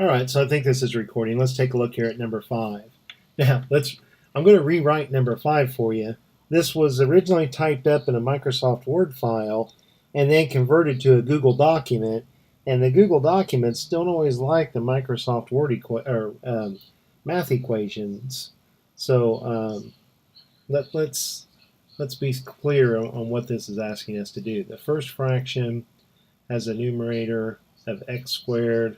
All right, so I think this is recording. Let's take a look here at number 5. Now, I'm going to rewrite number 5 for you. This was originally typed up in a Microsoft Word file and then converted to a Google document. And the Google documents don't always like the Microsoft Word math equations. So let's be clear on what this is asking us to do. The first fraction has a numerator of x squared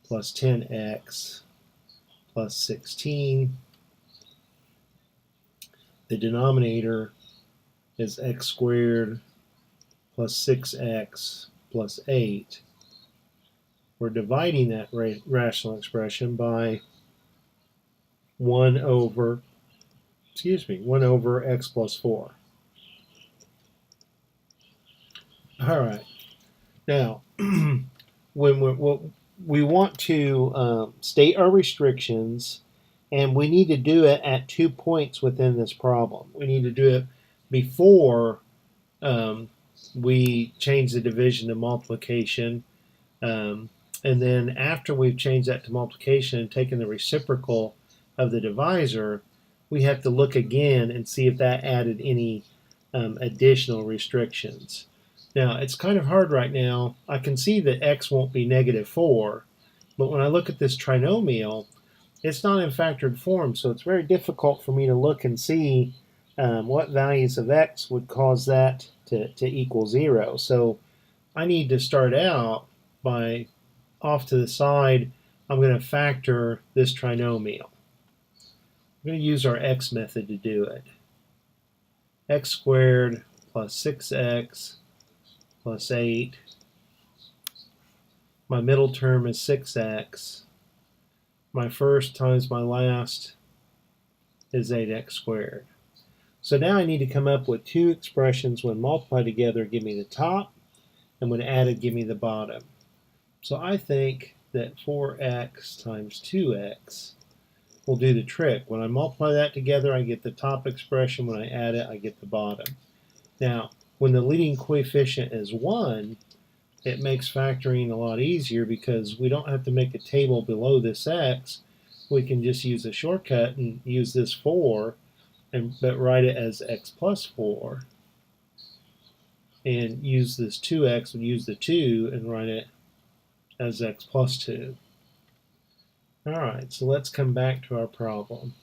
plus 10x plus 16. The denominator is x squared plus 6x plus 8. We're dividing that rational expression by 1 over x plus 4. All right. Now, when we want to state our restrictions, and we need to do it at 2 points within this problem. We need to do it before we change the division to multiplication, and then after we've changed that to multiplication and taken the reciprocal of the divisor, we have to look again and see if that added any additional restrictions. Now, it's kind of hard right now. I can see that x won't be -4, but when I look at this trinomial, it's not in factored form, so it's very difficult for me to look and see what values of x would cause that to equal 0. So I need to start out by, off to the side, I'm going to factor this trinomial. I'm going to use our x method to do it. X squared plus 6x plus 8. My middle term is 6x. My first times my last is 8x squared. So now I need to come up with two expressions when multiplied together give me the top, and when added give me the bottom. So I think that 4x times 2x will do the trick. When I multiply that together, I get the top expression. When I add it, I get the bottom. Now, when the leading coefficient is 1, it makes factoring a lot easier because we don't have to make a table below this x. We can just use a shortcut and use this 4, but write it as x plus 4. And use this 2x and use the 2 and write it as x plus 2. All right, so let's come back to our problem.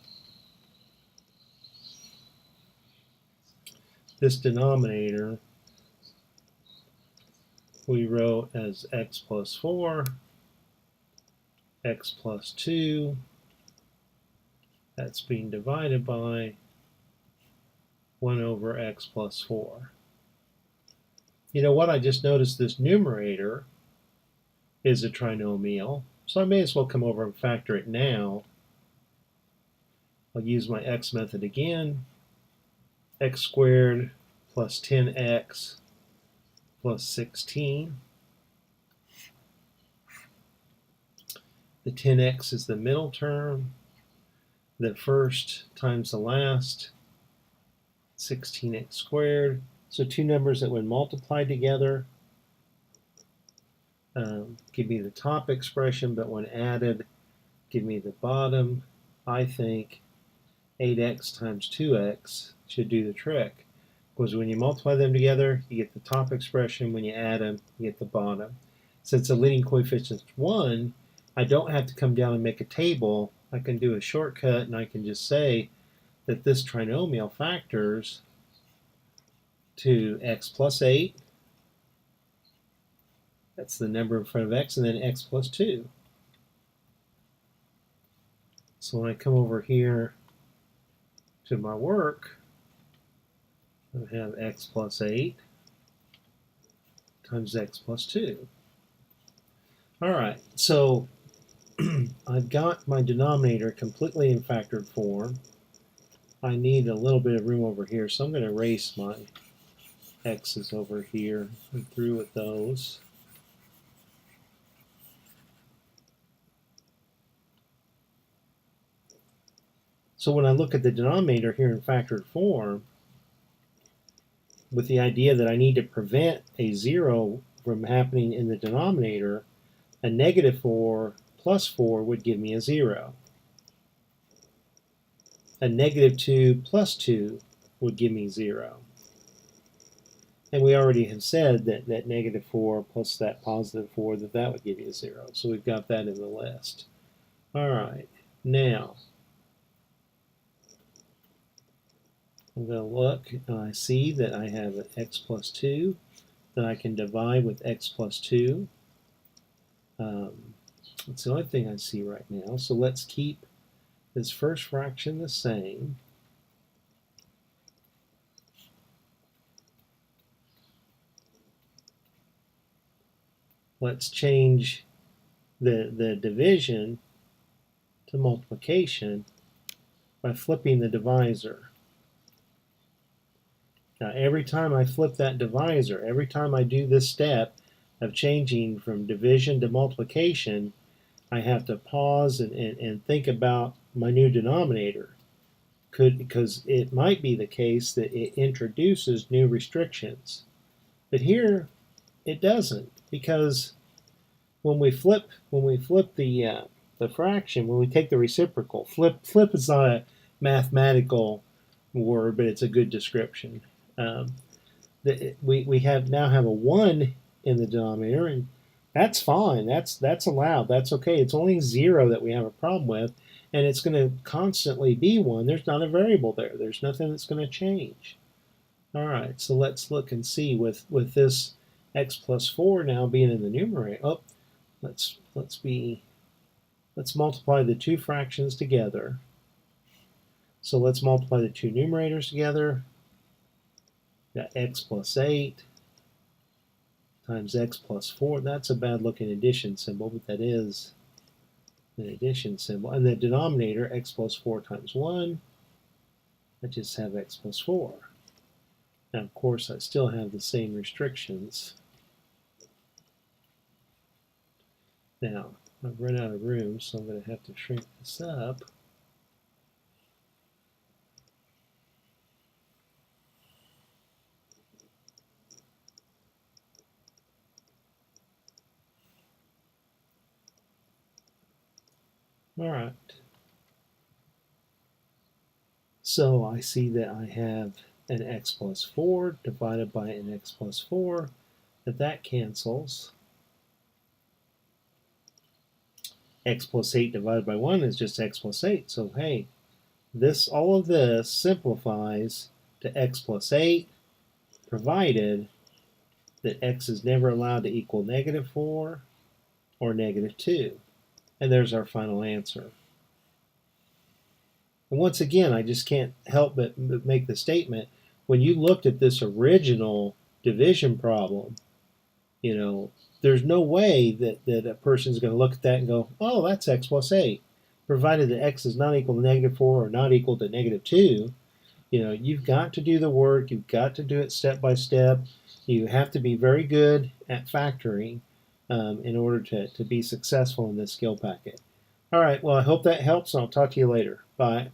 This denominator we wrote as x plus 4, x plus 2. That's being divided by 1 over x plus 4. You know what? I just noticed this numerator is a trinomial, so I may as well come over and factor it now. I'll use my x method again. X squared plus 10x plus 16. The 10x is the middle term. The first times the last, 16x squared. So two numbers that when multiplied together give me the top expression, but when added give me the bottom. I think 8x times 2x should do the trick, because when you multiply them together, you get the top expression. When you add them, you get the bottom. Since the leading coefficient is 1, I don't have to come down and make a table. I can do a shortcut, and I can just say that this trinomial factors to x plus 8. That's the number in front of x, and then x plus 2. So when I come over here to my work, I have x plus 8 times x plus 2. All right, so I've got my denominator completely in factored form. I need a little bit of room over here, so I'm going to erase my x's over here. I'm through with those. So when I look at the denominator here in factored form, with the idea that I need to prevent a 0 from happening in the denominator, a -4 plus 4 would give me a 0. A negative 2 plus 2 would give me 0. And we already have said that negative 4 plus that positive 4, that would give you a 0. So we've got that in the list. All right, now I'm going to look and I see that I have an x plus 2 that I can divide with x plus 2. That's the only thing I see right now. So let's keep this first fraction the same. Let's change the division to multiplication by flipping the divisor. Now every time I flip that divisor, every time I do this step of changing from division to multiplication, I have to pause and think about my new denominator. Because it might be the case that it introduces new restrictions. But here it doesn't, because when we flip the fraction, when we take the reciprocal, flip is not a mathematical word, but it's a good description. We now have a 1 in the denominator, and that's fine. That's allowed. That's okay. It's only 0 that we have a problem with, and it's going to constantly be 1. There's not a variable there. There's nothing that's going to change. All right, so let's look and see with this x plus 4 now being in the numerator. Oh, let's multiply the two fractions together. So let's multiply the two numerators together. Got x plus 8 times x plus 4. That's a bad looking addition symbol, but that is an addition symbol. And the denominator, x plus 4 times 1, I just have x plus 4. Now, of course, I still have the same restrictions. Now, I've run out of room, so I'm going to have to shrink this up. All right. So I see that I have an x plus 4 divided by an x plus 4, that cancels. X plus 8 divided by 1 is just x plus 8. So hey, all of this simplifies to x plus 8, provided that x is never allowed to equal negative 4 or negative 2. And there's our final answer. And once again, I just can't help but make the statement, when you looked at this original division problem, there's no way that a person's going to look at that and go, oh, that's x plus 8. Provided that x is not equal to negative 4 or not equal to negative 2, you've got to do the work. You've got to do it step by step. You have to be very good at factoring in order to be successful in this skill packet. All right, well, I hope that helps, and I'll talk to you later. Bye.